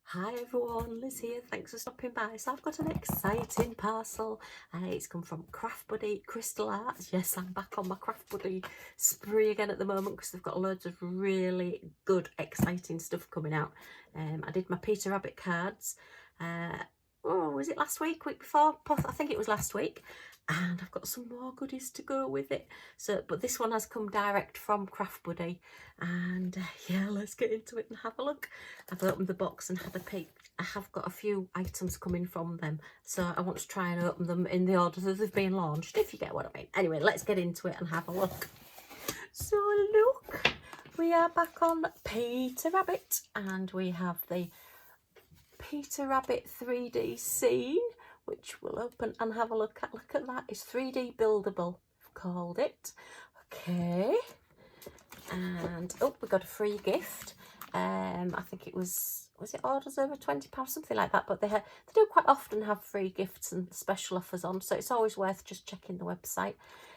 Hi everyone, Liz here, thanks for stopping by. So I've got an exciting parcel. It's come from Craft Buddy Crystal Arts. Yes, I'm back on my Craft Buddy spree again at the moment because they've got loads of really good, exciting stuff coming out. I did my Peter Rabbit cards. Was it last week, week before? I think it was last week. And I've got some more goodies to go with it. But this one has come direct from Craft Buddy. And yeah, let's get into it and have a look. I've opened the box and had a peek. I have got a few items coming from them, so I want to try and open them in the order that they've been launched, if you get what I mean. Anyway, let's get into it and have a look. So look, we are back on Peter Rabbit, and we have the Peter Rabbit 3D scene, which we'll open and have a look at. Look at that, it's 3D buildable, I've called it. Okay, and oh, we got a free gift. I think it was it orders over £20, something like that, but they do quite often have free gifts and special offers on, so it's always worth just checking the website.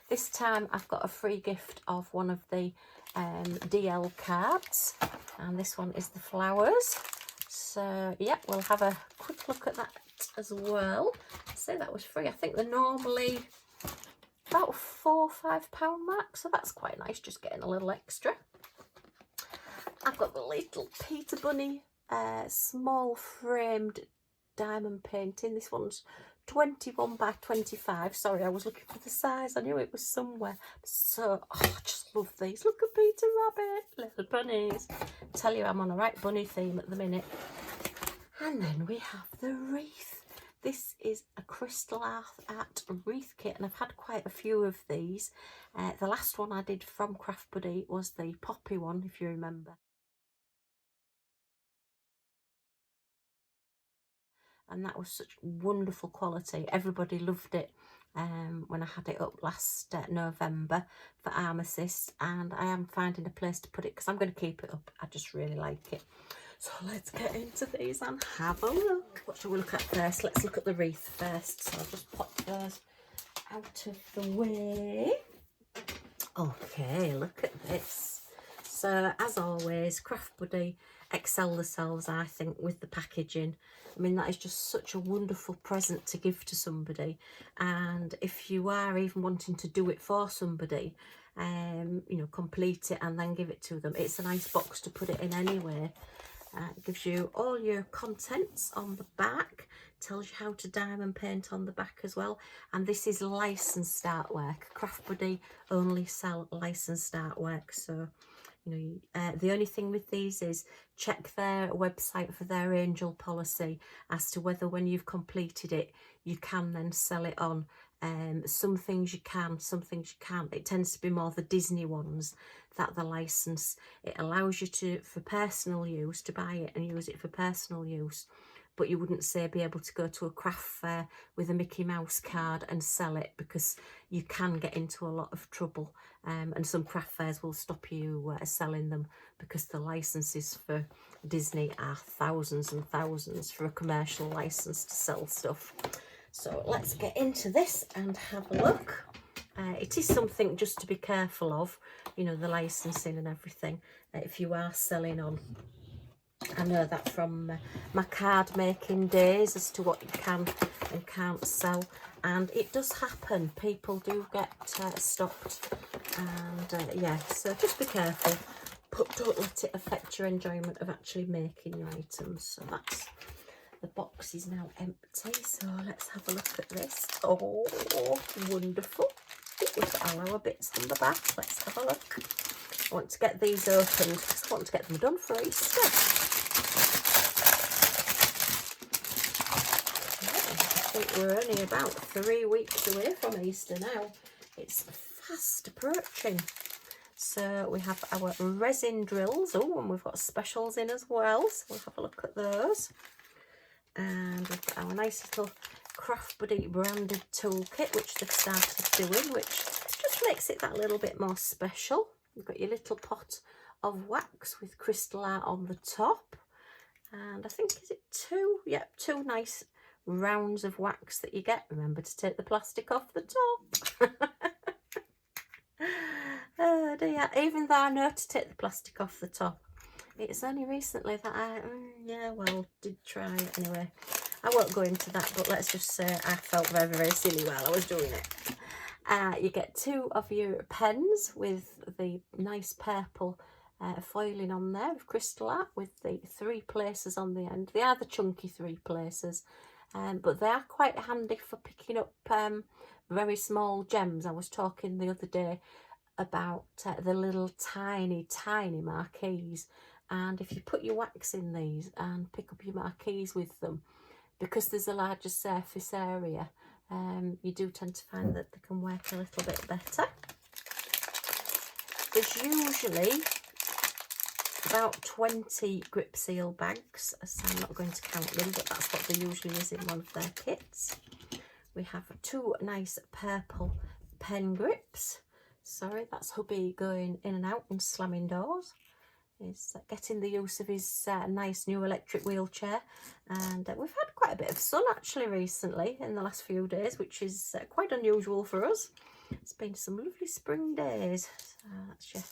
This time I've got a free gift of one of the DL cards, and this one is the flowers. So yeah, we'll have a quick look at that as well. So that was free. I think they're normally about £4 or £5 mark, so that's quite nice, just getting a little extra. I've got the little Peter Bunny small framed diamond painting. This one's 21 by 25. Sorry, I was looking for the size. I knew it was somewhere. So, oh, I just love these. Look at Peter Rabbit, little bunnies. Tell you, I'm on a right bunny theme at the minute. And then we have the wreath. This is a crystal art wreath kit, and I've had quite a few of these. The last one I did from Craft Buddy was the poppy one, if you remember. And that was such wonderful quality. Everybody loved it when I had it up last November for Armistice, and I am finding a place to put it because I'm going to keep it up. I just really like it. So let's get into these and have a look. What should we look at first? Let's look at the wreath first. So I'll just pop those out of the way. Okay, look at this. So as always, Craft Buddy excel themselves, I think, with the packaging. I mean, that is just such a wonderful present to give to somebody. And if you are even wanting to do it for somebody, you know, complete it and then give it to them, it's a nice box to put it in anyway. It gives you all your contents on the back, tells you how to diamond paint on the back as well. And this is licensed artwork. Craft Buddy only sell licensed artwork, so you know, the only thing with these is check their website for their angel policy as to whether when you've completed it you can then sell it on. Some things you can, some things you can't. It tends to be more the Disney ones that the license, it allows you to, for personal use, to buy it and use it for personal use, but you wouldn't say be able to go to a craft fair with a Mickey Mouse card and sell it, because you can get into a lot of trouble, and some craft fairs will stop you selling them because the licenses for Disney are thousands and thousands for a commercial license to sell stuff. So let's get into this and have a look. It is something just to be careful of, you know, the licensing and everything, if you are selling on. I know that from my card making days as to what you can and can't sell, and it does happen. People do get stopped, and yeah, so just be careful, but don't let it affect your enjoyment of actually making your items. So that's, the box is now empty, so let's have a look at this. Oh, wonderful. We've got our bits on the back. Let's have a look. I want to get these opened because I want to get them done for Easter. I think we're only about 3 weeks away from Easter now. It's fast approaching. So we have our resin drills. Oh, and we've got specials in as well, so we'll have a look at those. And we've got our nice little Craft Buddy branded toolkit, which they've started doing, which just makes it that little bit more special. You've got your little pot of wax with crystal art on the top, and I think, is it 2? Yep, 2 nice rounds of wax that you get. Remember to take the plastic off the top. Oh dear, even though I know to take the plastic off the top, it's only recently that I, yeah, well, did try it anyway. I won't go into that, but let's just say I felt very, very silly while I was doing it. You get 2 of your pens with the nice purple foiling on there with crystal art with the 3 places on the end. They are the chunky 3 places, but they are quite handy for picking up very small gems. I was talking the other day about the little tiny marquees, and if you put your wax in these and pick up your marquees with them, because there's a larger surface area, you do tend to find that they can work a little bit better. There's usually about 20 grip seal bags, so I'm not going to count them, but that's what there usually is in one of their kits. We have 2 nice purple pen grips. Sorry, that's hubby going in and out and slamming doors. He's getting the use of his nice new electric wheelchair, and we've had quite a bit of sun actually recently in the last few days, which is quite unusual for us. It's been some lovely spring days. So that's your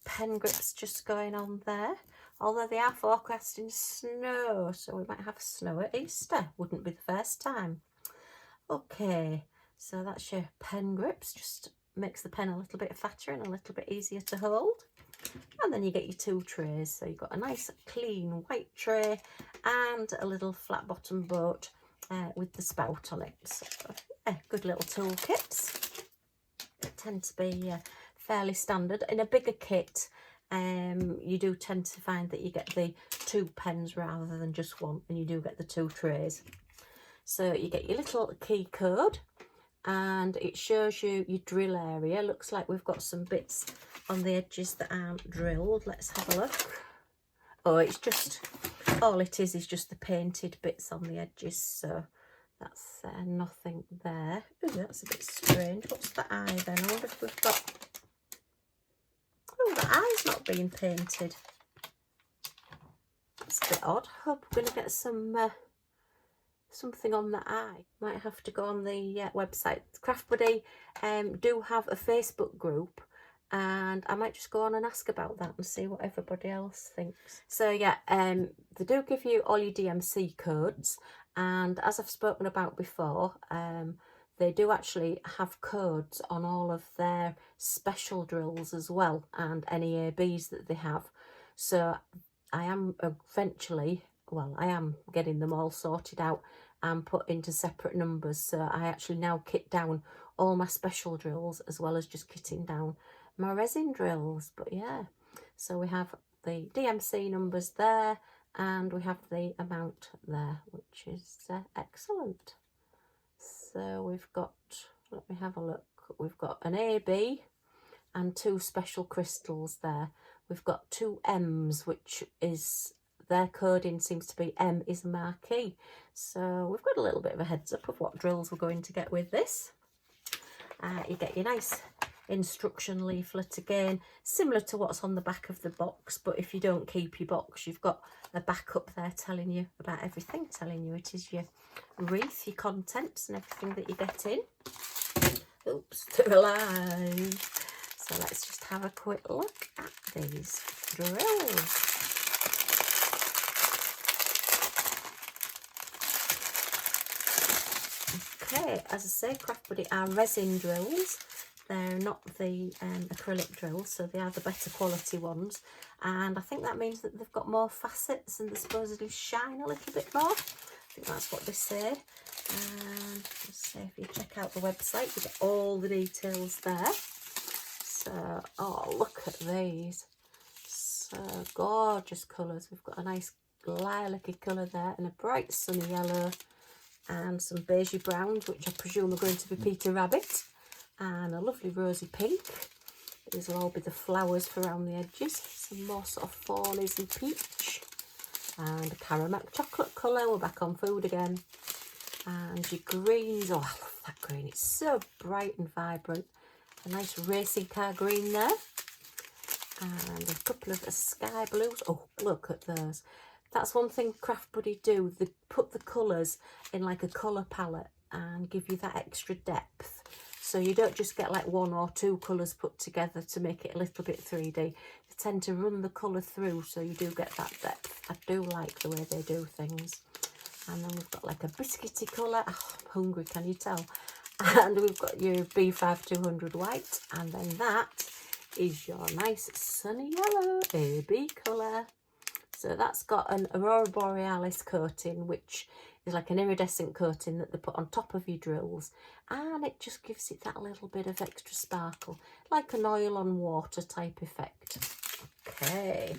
pen grips just going on there, although they are forecasting snow, so we might have snow at Easter. Wouldn't be the first time. Okay, so that's your pen grips, just makes the pen a little bit fatter and a little bit easier to hold. And then you get your 2 trays, so you've got a nice clean white tray and a little flat bottom boat with the spout on it. So yeah, good little toolkits. They tend to be fairly standard. In a bigger kit, you do tend to find that you get the 2 pens rather than just 1, and you do get the 2 trays. So you get your little key code, and it shows you your drill area. Looks like we've got some bits on the edges that aren't drilled. Let's have a look. Oh, it's just, all it is just the painted bits on the edges, so that's nothing there. Ooh, that's a bit strange. What's the eye then? I wonder if we've got, oh, the eye's not being painted. That's a bit odd. Hope we're going to get some something on the eye. Might have to go on the website. Craft Buddy do have a Facebook group, and I might just go on and ask about that and see what everybody else thinks. So yeah, they do give you all your DMC codes, and as I've spoken about before, they do actually have codes on all of their special drills as well, and any ABs that they have. So I am eventually, well, I am getting them all sorted out and put into separate numbers. So I actually now kit down all my special drills as well as just kitting down my resin drills. But yeah, so we have the DMC numbers there, and we have the amount there, which is excellent. So we've got, let me have a look, we've got an AB and 2 special crystals there. We've got 2 M's, which is, their coding seems to be M is a marquee. So we've got a little bit of a heads up of what drills we're going to get with this. You get your nice instruction leaflet again, similar to what's on the back of the box, but if you don't keep your box, you've got a backup there telling you about everything, telling you it is your wreath, your contents and everything that you get in. Oops, they're alive. So let's just have a quick look at these drills. Okay, as I say, Craft Buddy are resin drills. They're not the acrylic drills, so they are the better quality ones. And I think that means that they've got more facets and they supposedly shine a little bit more. I think that's what they say. And let's say if you check out the website, you get all the details there. So, oh, look at these. So gorgeous colours. We've got a nice lilac-y colour there and a bright sunny yellow and some beigey browns, which I presume are going to be Peter Rabbit, and a lovely rosy pink. These will all be the flowers for around the edges. Some more sort of fawnies and peach, and a caramel chocolate colour. We're back on food again. And your greens, oh, I love that green, it's so bright and vibrant. A nice racing car green there, and a couple of sky blues. Oh, look at those. That's one thing Craft Buddy do, they put the colours in like a colour palette and give you that extra depth. So you don't just get like 1 or 2 colours put together to make it a little bit 3D. They tend to run the colour through, so you do get that depth. I do like the way they do things. And then we've got like a biscuity colour. Oh, I'm hungry, can you tell? And we've got your B5200 white. And then that is your nice sunny yellow AB colour. So that's got an Aurora Borealis coating, which is like an iridescent coating that they put on top of your drills. And it just gives it that little bit of extra sparkle, like an oil on water type effect. Okay,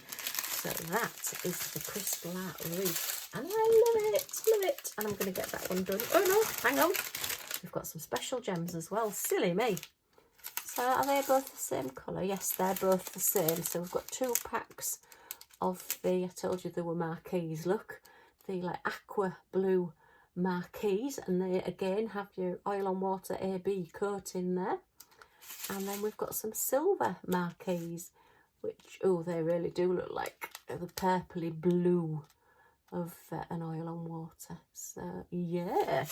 so that is the Crystal Art Wreath. And I love it. And I'm going to get that one done. Oh no, hang on. We've got some special gems as well. Silly me. So are they both the same colour? Yes, they're both the same. So we've got 2 packs of the, I told you they were marquees, look. The like aqua blue marquees. And they again have your oil on water AB coating there. And then we've got some silver marquees, which, oh, they really do look like the purpley blue of an oil on water. So yeah,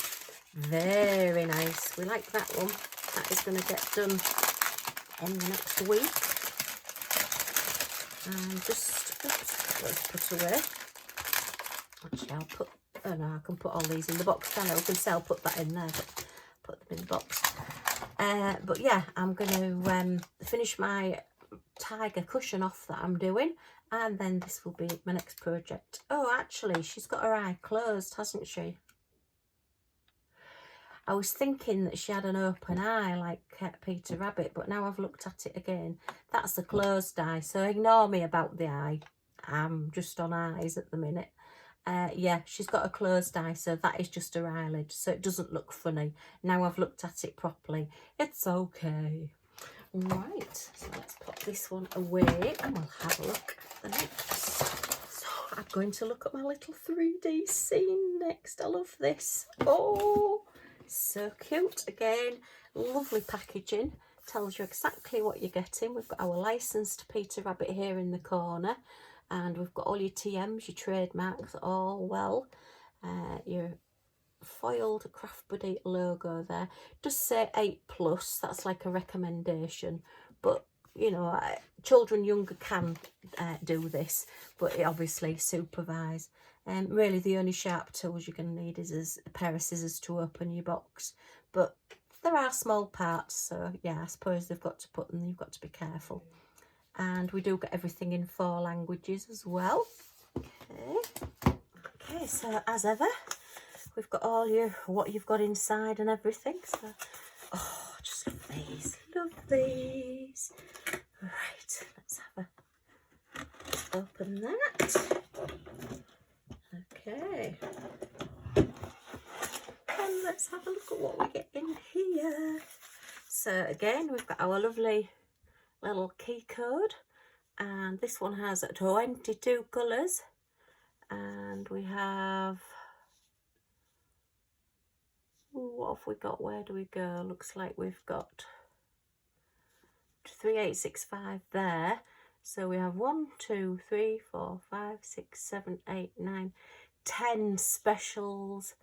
very nice. We like that one. That is going to get done in the next week. And just, oops, let's put away. Actually, I'll put, oh no, I can put all these in the box, can I? I can say I'll put that in there, but put them in the box. But yeah, I'm going to finish my tiger cushion off that I'm doing, and then this will be my next project. Oh, actually, she's got her eye closed, hasn't she? I was thinking that she had an open eye like Peter Rabbit, but now I've looked at it again. That's the closed eye, so ignore me about the eye. I'm just on eyes at the minute. Yeah, she's got a closed eye, so that is just her eyelid, so it doesn't look funny. Now I've looked at it properly. It's okay. Right, so let's put this one away and we'll have a look at the next. So I'm going to look at my little 3D scene next. I love this. Oh, so cute. Again, lovely packaging. Tells you exactly what you're getting. We've got our licensed Peter Rabbit here in the corner. And we've got all your TMs, your trademarks, all well. Your foiled Craft Buddy logo there. Does say 8+, that's like a recommendation. But, you know, children younger can do this, but obviously supervise. Really, the only sharp tools you're going to need is a pair of scissors to open your box. But there are small parts, so yeah, I suppose they've got to put them, you've got to be careful. And we do get everything in 4 languages as well. Okay, so as ever, we've got all your, what you've got inside and everything. So, oh, just love these. Love these. Right, let's have let's open that. Okay. And let's have a look at what we get in here. So again, we've got our lovely little key code, and this one has 22 colours, and we have, what have we got, where do we go? Looks like we've got 3865 there, so we have 1 2 3 4 5 6 7 8 9 10 specials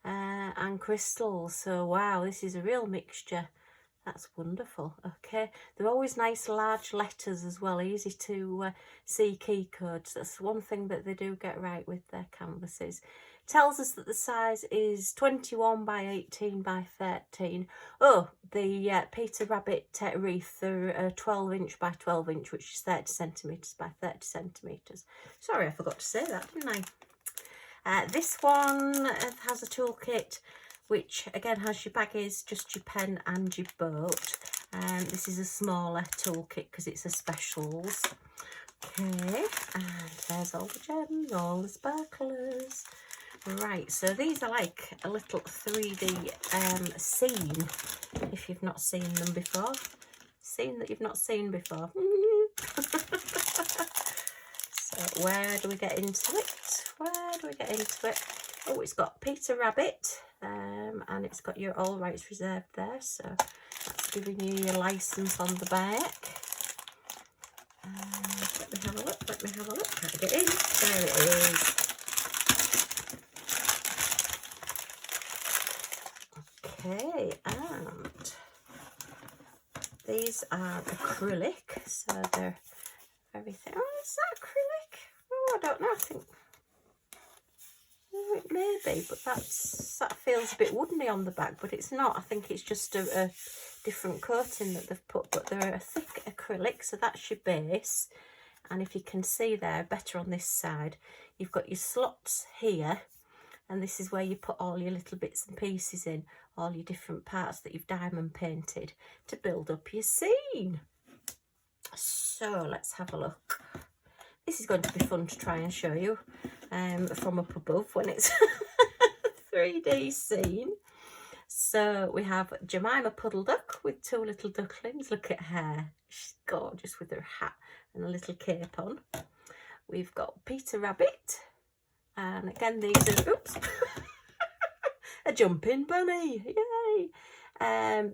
and crystals. So wow, this is a real mixture. That's wonderful. Okay, they're always nice large letters as well, easy to see key codes. That's one thing that they do get right with their canvases. Tells us that the size is 21 by 18 by 13. Oh, the Peter Rabbit Wreath, they're 12 inch by 12 inch, which is 30 centimetres by 30 centimetres. Sorry, I forgot to say that, didn't I? This one has a toolkit, which again has your baggies, just your pen and your boat. This is a smaller toolkit because it's a specials. Okay, and there's all the gems, all the sparklers. Right, so these are like a little 3D scene, if you've not seen them before. Scene that you've not seen before. So where do we get into it? Where do we get into it? Oh, it's got Peter Rabbit, and it's got your all rights reserved there, so that's giving you your license on the back. Let me have a look, let me have a look. How to get in? There it is. Okay, and are acrylic, so they're very thin. Oh, is that acrylic? Oh, I don't know. I think it may be, but that feels a bit woodeny on the back, but it's not. I think it's just a different coating that they've put, but they're a thick acrylic, so that's your base. And if you can see there, better on this side, you've got your slots here, and this is where you put all your little bits and pieces in, all your different parts that you've diamond painted to build up your scene. So let's have a look. This is going to be fun to try and show you from up above when it's 3D scene. So we have Jemima Puddle Duck with 2 little ducklings. Look at her. She's gorgeous with her hat and a little cape on. We've got Peter Rabbit. And again, these are, oops, a jumping bunny. Yay!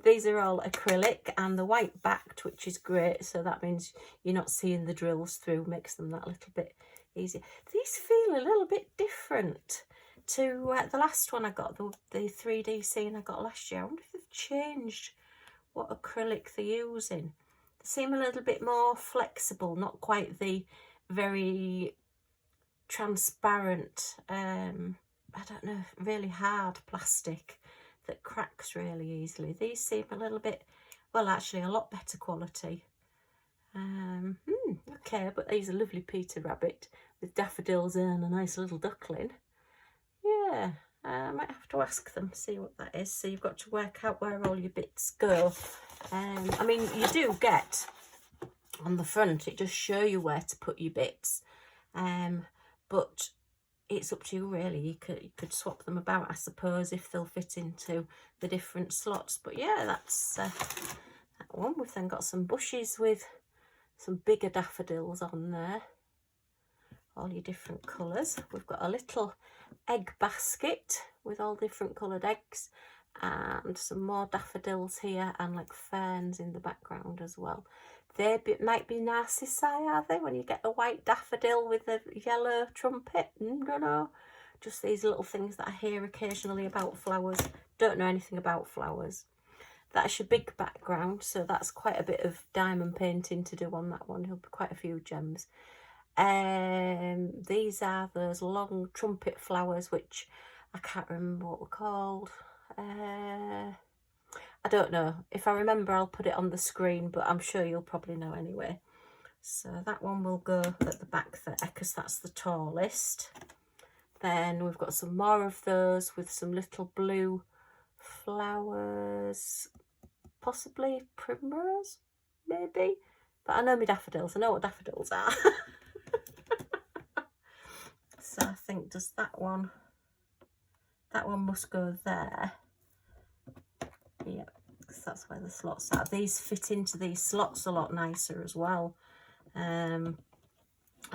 These are all acrylic and the white backed, which is great. So that means you're not seeing the drills through, makes them that little bit easier. These feel a little bit different to the last one I got, the 3D scene I got last year. I wonder if they've changed what acrylic they're using. They seem a little bit more flexible, not quite the very transparent, I don't know, really hard plastic that cracks really easily. These seem a little bit, well, actually a lot better quality. Okay, but he's a lovely Peter Rabbit with daffodils and a nice little duckling. Yeah, I might have to ask them, see what that is. So you've got to work out where all your bits go. I mean, you do get on the front, it does show you where to put your bits, but it's up to you really. You could swap them about, I suppose, if they'll fit into the different slots. But yeah, that's that one. We've then got some bushes with some bigger daffodils on there, all your different colours. We've got a little egg basket with all different coloured eggs and some more daffodils here and like ferns in the background as well. They might be narcissi, are they, when you get a white daffodil with a yellow trumpet? Don't know. Just these little things that I hear occasionally about flowers. Don't know anything about flowers. That's your big background, so that's quite a bit of diamond painting to do on that one. There'll be quite a few gems. These are those long trumpet flowers, which I can't remember what we're called. I don't know. If I remember, I'll put it on the screen, but I'm sure you'll probably know anyway. So that one will go at the back there, because that's the tallest. Then we've got some more of those with some little blue flowers, possibly primrose, maybe. But I know my daffodils. I know what daffodils are. So I think does that one must go there. Yeah, because that's where the slots are. These fit into these slots a lot nicer as well. I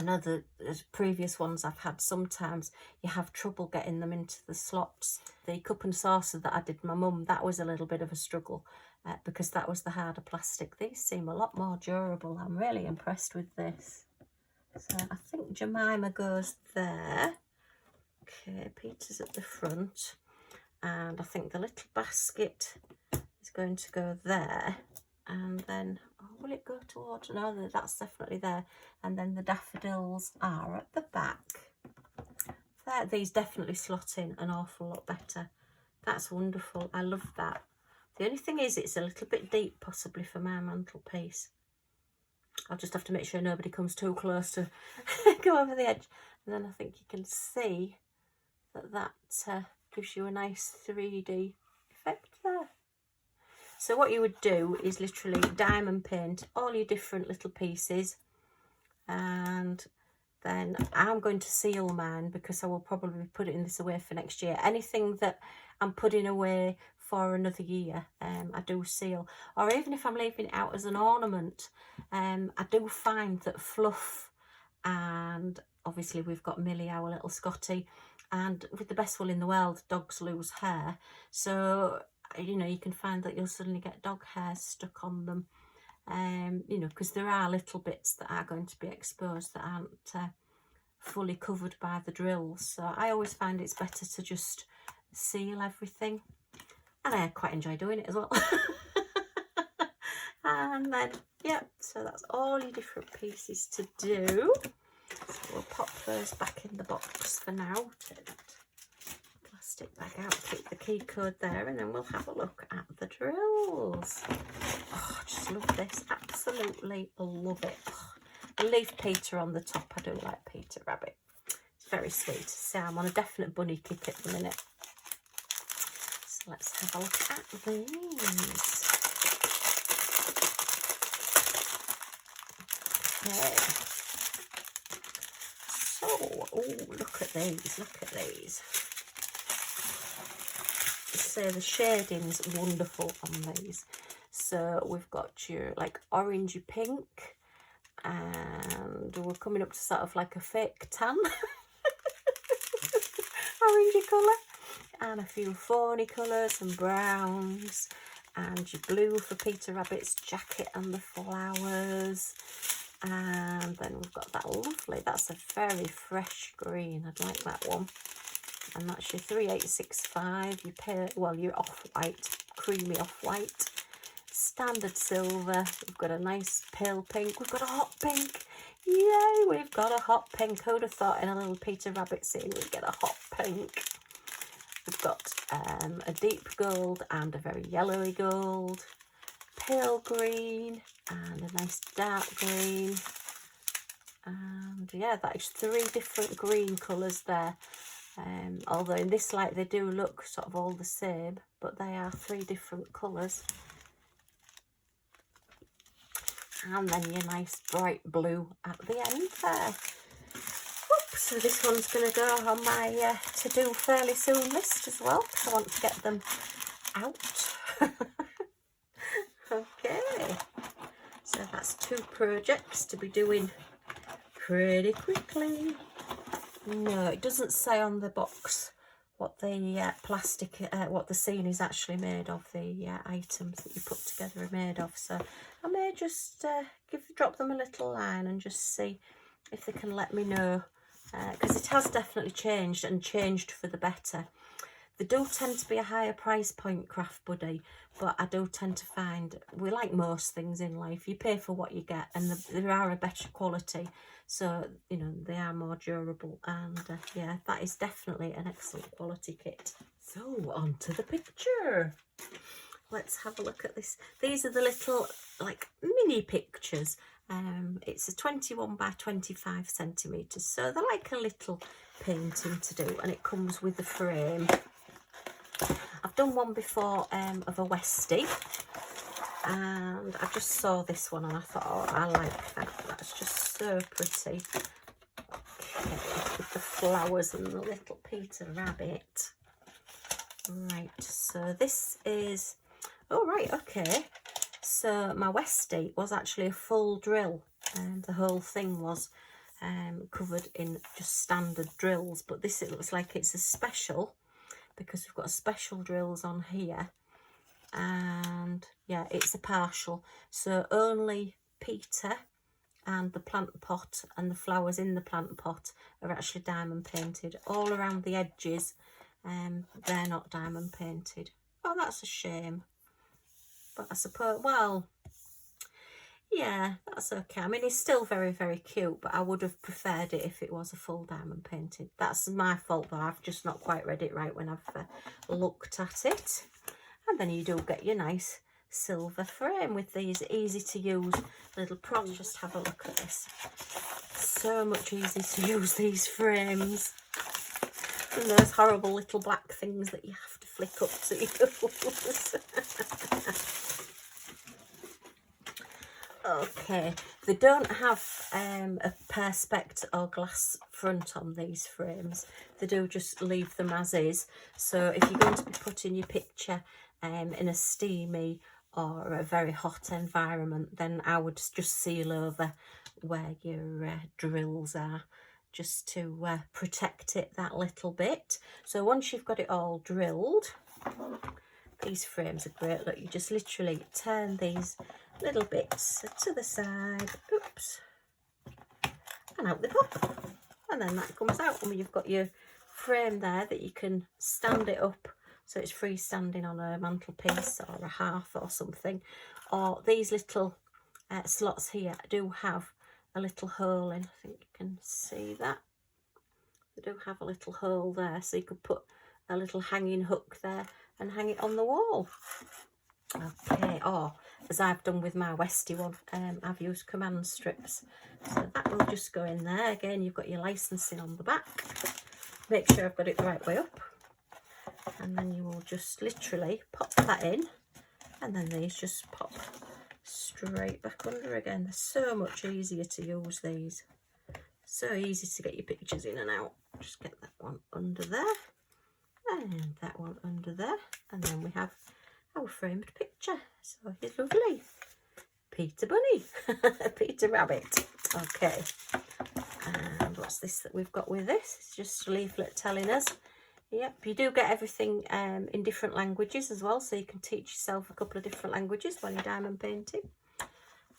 know the previous ones I've had, sometimes you have trouble getting them into the slots. The cup and saucer that I did my mum, that was a little bit of a struggle because that was the harder plastic. These seem a lot more durable. I'm really impressed with this. So I think Jemima goes there. Okay, Peter's at the front. And I think the little basket is going to go there. And then, oh, will it go towards? No, that's definitely there. And then the daffodils are at the back. There, these definitely slot in an awful lot better. That's wonderful. I love that. The only thing is, it's a little bit deep, possibly for my mantelpiece. I'll just have to make sure nobody comes too close to go over the edge. And then I think you can see that gives you a nice 3D effect there. So what you would do is literally diamond paint all your different little pieces, and then I'm going to seal mine because I will probably be putting this away for next year. Anything that I'm putting away for another year, I do seal. Or even if I'm leaving it out as an ornament, I do find that fluff, and obviously we've got Millie, our little Scotty, and with the best will in the world, dogs lose hair. So, you know, you can find that you'll suddenly get dog hairs stuck on them. You know, because there are little bits that are going to be exposed that aren't fully covered by the drills. So I always find it's better to just seal everything. And I quite enjoy doing it as well. And then, yeah, so that's all your different pieces to do. So we'll pop those back in the box for now. Take that plastic bag out, keep the key code there, and then we'll have a look at the drills. Oh, I just love this, absolutely love it. Oh, the leaf Peter on the top, I do like Peter Rabbit. It's very sweet. So I'm on a definite bunny kick at the minute. So let's have a look at these. Okay. So, oh, look at these, look at these. So the shading's wonderful on these. So we've got your like orangey pink, and we're coming up to sort of like a fake tan orangey colour, and a few fawny colours and browns, and your blue for Peter Rabbit's jacket and the flowers. And then we've got that lovely, that's a very fresh green, I'd like that one. And that's your 3865, your pale, well, your off-white, creamy off-white. Standard silver, we've got a nice pale pink, we've got a hot pink. Yay, we've got a hot pink. Who'd have thought in a little Peter Rabbit scene we'd get a hot pink. We've got a deep gold and a very yellowy gold. Pale green and a nice dark green, and yeah, that is 3 different green colours there, although in this light they do look sort of all the same, but they are 3 different colours. And then your nice bright blue at the end there. Oops, so this one's going to go on my to do fairly soon list as well, because I want to get them out. Okay, so that's 2 projects to be doing pretty quickly. No, it doesn't say on the box what the plastic, what the scene is actually made of, the items that you put together are made of. So I may just drop them a little line and just see if they can let me know, because it has definitely changed, and changed for the better. They do tend to be a higher price point, Craft Buddy, but I do tend to find, we like most things in life, you pay for what you get, and they are a better quality, so, you know, they are more durable, and yeah, that is definitely an excellent quality kit. So, on to the picture. Let's have a look at this. These are the little, like, mini pictures. It's a 21 by 25 centimetres, so they're like a little painting to do, and it comes with the frame. I've done one before of a Westie, and I just saw this one and I thought, oh, I like that. That's just so pretty. Okay, with the flowers and the little Peter Rabbit. Right, so this is, oh right, okay. So my Westie was actually a full drill, and the whole thing was covered in just standard drills, but this, it looks like it's a special, because we've got special drills on here, and yeah, it's a partial, so only Peter and the plant pot and the flowers in the plant pot are actually diamond painted. All around the edges, they're not diamond painted. Oh, that's a shame, but I suppose, well, yeah, that's okay. I mean, it's still very, very cute, but I would have preferred it if it was a full diamond painted. That's my fault, though. I've just not quite read it right when I've looked at it. And then you do get your nice silver frame with these easy to use little prongs. Just have a look at this. So much easier to use, these frames. And those horrible little black things that you have to flick up to use. Okay, they don't have a perspex or glass front on these frames. They do just leave them as is. So if you're going to be putting your picture in a steamy or a very hot environment, then I would just seal over where your drills are, just to protect it that little bit. So once you've got it all drilled, these frames are great. Look, you just literally turn these little bits to the side, oops, and out they pop, and then that comes out, and you've got your frame there that you can stand it up so it's freestanding on a mantelpiece or a hearth or something. Or these little slots here do have a little hole in. I think you can see that. They do have a little hole there, so you could put a little hanging hook there and hang it on the wall. Okay, or as I've done with my Westie one, I've used command strips. So that will just go in there. Again, you've got your licensing on the back. Make sure I've got it the right way up. And then you will just literally pop that in. And then these just pop straight back under again. They're so much easier to use, these. So easy to get your pictures in and out. Just get that one under there. And that one under there. And then we have our framed picture. So he's lovely. Peter Bunny. Peter Rabbit. Okay. And what's this that we've got with this? It's just a leaflet telling us. Yep, you do get everything in different languages as well. So you can teach yourself a couple of different languages when you're diamond painting.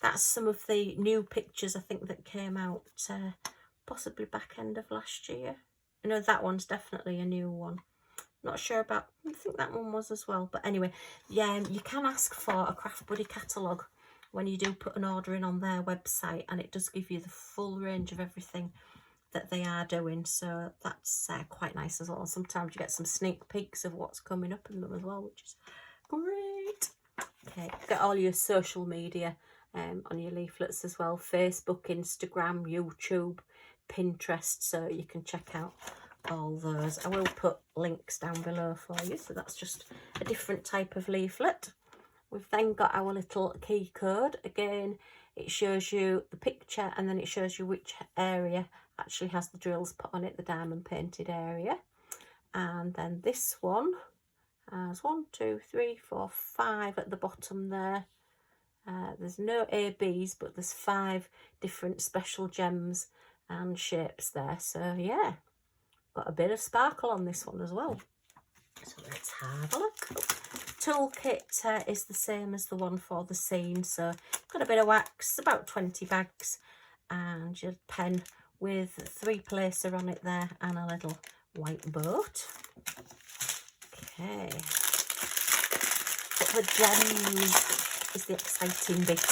That's some of the new pictures I think that came out possibly back end of last year. I know that one's definitely a new one. Not sure about, I think that one was as well. But anyway, yeah, you can ask for a Craft Buddy catalogue when you do put an order in on their website, and it does give you the full range of everything that they are doing. So that's quite nice as well. Sometimes you get some sneak peeks of what's coming up in them as well, which is great. Okay, get all your social media on your leaflets as well. Facebook, Instagram, YouTube, Pinterest, so you can check out all those. I will put links down below for you. So that's just a different type of leaflet. We've then got our little key code. Again, it shows you the picture and then it shows you which area actually has the drills put on it, the diamond painted area. And then this one has 1, 2, 3, 4, 5 at the bottom there. There's no ABs, but there's 5 different special gems and shapes there. So yeah, got a bit of sparkle on this one as well. So let's have a look. Toolkit is the same as the one for the scene. So got a bit of wax, about 20 bags, and your pen with 3 placer on it there and a little white boat. Okay. But the gems is the exciting bit.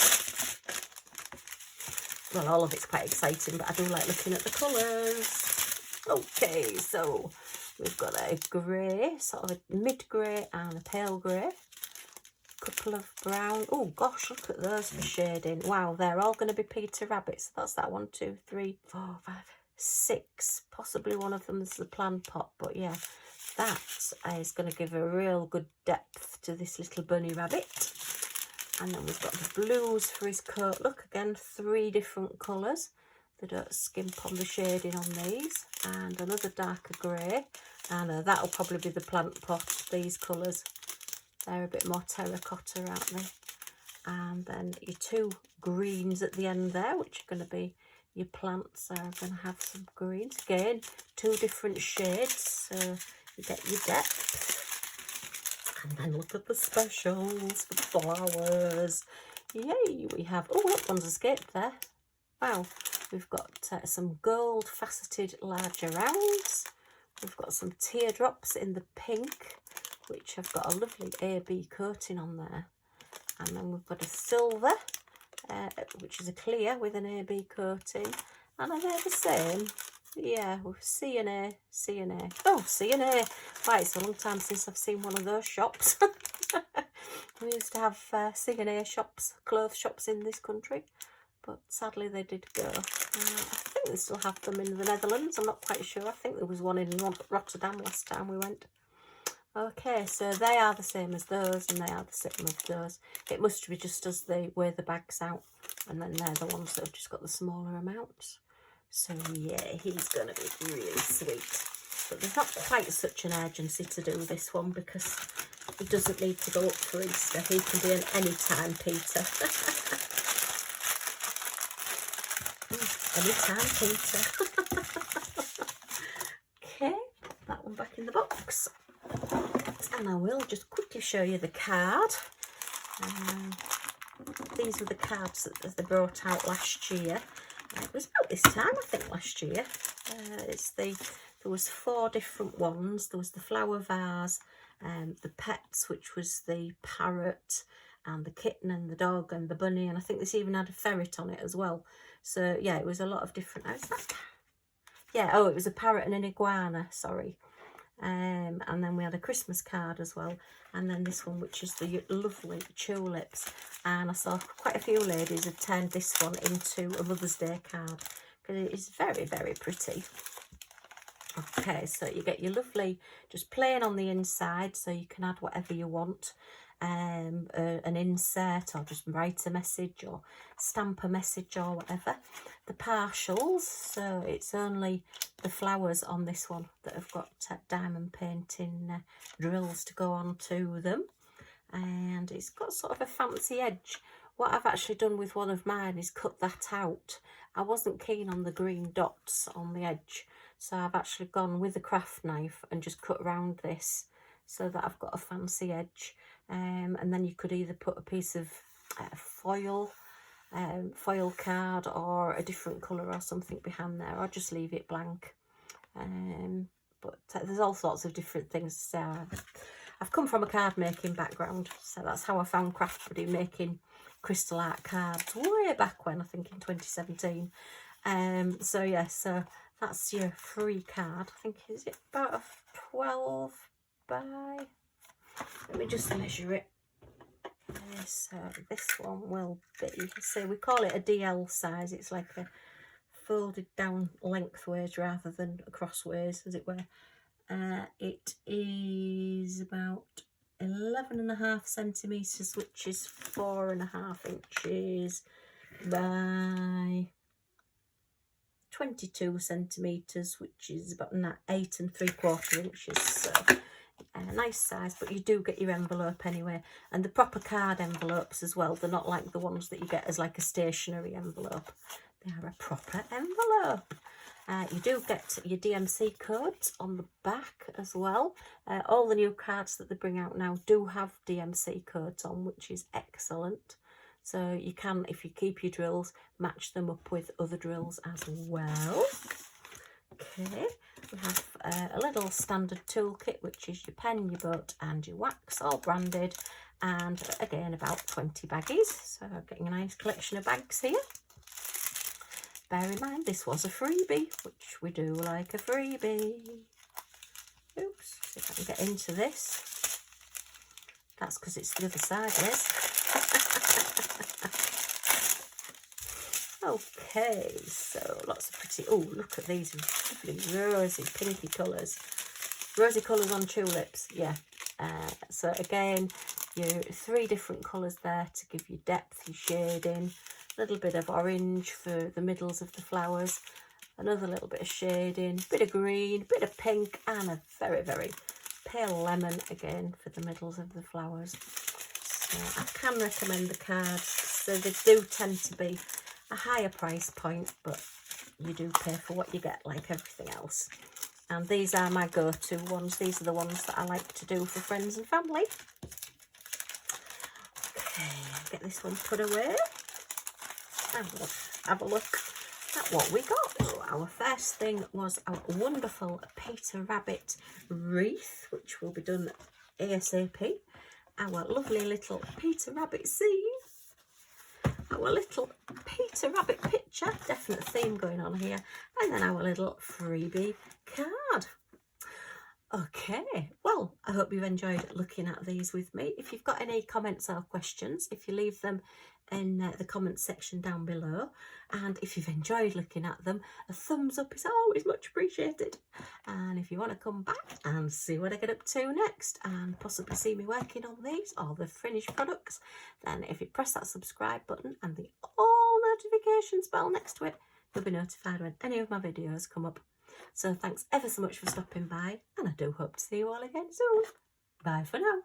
Well, all of it's quite exciting, but I do like looking at the colours. Okay, so we've got a grey, sort of a mid-grey and a pale grey. Couple of brown. Oh gosh, look at those for shading. Wow, they're all going to be Peter Rabbits. That's that 1, 2, 3, 4, 5, 6. Possibly one of them is the plant pot, but yeah, that is going to give a real good depth to this little bunny rabbit. And then we've got the blues for his coat. Look, again, 3 different colours. They don't skimp on the shading on these. And another darker grey. And that'll probably be the plant pot, these colours. They're a bit more terracotta, aren't they? And then your 2 greens at the end there, which are going to be your plants. Are going to have some greens. Again, 2 different shades, so you get your depth. And then look at the specials for flowers. Yay, we have, oh look, one's escaped there. Wow, we've got some gold faceted larger rounds. We've got some teardrops in the pink, which have got a lovely AB coating on there. And then we've got a silver, which is a clear with an AB coating. And are they the same? Yeah, with C and A, C and A. Oh, C and A. Right, it's a long time since I've seen one of those shops. We used to have C and A shops, clothes shops in this country. But sadly they did go. I think they still have them in the Netherlands. I'm not quite sure. I think there was one in Rotterdam last time we went. Okay, so they are the same as those and they are the same as those. It must be just as they weigh the bags out. And then they're the ones that have just got the smaller amounts. So yeah, he's going to be really sweet. But there's not quite such an urgency to do this one because he doesn't need to go up for Easter. He can be an anytime Peter. Anytime Peter. Okay, that one back in the box. And I will just quickly show you the card. These were the cards that they brought out last year. It was about this time, I think, last year. There was 4 different ones. There was the flower vase the pets, which was the parrot and the kitten and the dog and the bunny, and I think this even had a ferret on it as well. So yeah, it was a lot of different. Yeah, oh, it was a parrot and an iguana, sorry. And then we had a Christmas card as well, and then this one, which is the lovely tulips. And I saw quite a few ladies had turned this one into a Mother's Day card because it is very, very pretty. Okay, so you get your lovely, just plain on the inside, so you can add whatever you want. An insert, or just write a message or stamp a message or whatever. The partials, so it's only the flowers on this one that have got diamond painting drills to go on to them, and it's got sort of a fancy edge. What I've actually done with one of mine is cut that out. I wasn't keen on the green dots on the edge, so I've actually gone with a craft knife and just cut around this so that I've got a fancy edge. And then you could either put a piece of foil card or a different colour or something behind there, or just leave it blank. But there's all sorts of different things. So I've come from a card making background, so that's how I found Craft Buddy, making crystal art cards way back when, I think in 2017. So yeah, so that's your free card. I think, is it about a 12 by... Let me just measure it. So this one will be, so we call it a DL size. It's like a folded down lengthways rather than crossways, as it were. It is about 11.5 centimetres, which is 4.5 inches by 22 centimetres, which is about 8 3/4 inches. So nice size, but you do get your envelope anyway, and the proper card envelopes as well. They're not like the ones that you get as like a stationery envelope. They are a proper envelope. You do get your DMC codes on the back as well. All the new cards that they bring out now do have DMC codes on, which is excellent. So you can, if you keep your drills, match them up with other drills as well. Okay, we have a little standard toolkit, which is your pen, your boat and your wax, all branded, and again about 20 baggies, so getting a nice collection of bags here. Bear in mind this was a freebie, which we do like a freebie. Oops, see if I can get into this. That's because it's the other side, Liz. Okay, so lots of pretty, oh, look at these lovely rosy pinky colours. Rosy colours on tulips, yeah. So again, your 3 different colours there to give you depth, your shading. A little bit of orange for the middles of the flowers. Another little bit of shading, bit of green, bit of pink, and a very, very pale lemon again for the middles of the flowers. So I can recommend the cards. So they do tend to be a higher price point, but you do pay for what you get, like everything else. And these are my go-to ones. These are the ones that I like to do for friends and family. Okay, get this one put away. Have a look at what we got. So our first thing was our wonderful Peter Rabbit wreath, which will be done ASAP. Our lovely little Peter Rabbit scene. Our little Peter Rabbit picture, definite theme going on here, and then our little freebie card. Okay, well, I hope you've enjoyed looking at these with me. If you've got any comments or questions, if you leave them in the comments section down below, and if you've enjoyed looking at them, a thumbs up is always much appreciated. And if you want to come back and see what I get up to next, and possibly see me working on these or the finished products, then if you press that subscribe button and the all notifications bell next to it, you'll be notified when any of my videos come up. So thanks ever so much for stopping by, and I do hope to see you all again soon. Bye for now.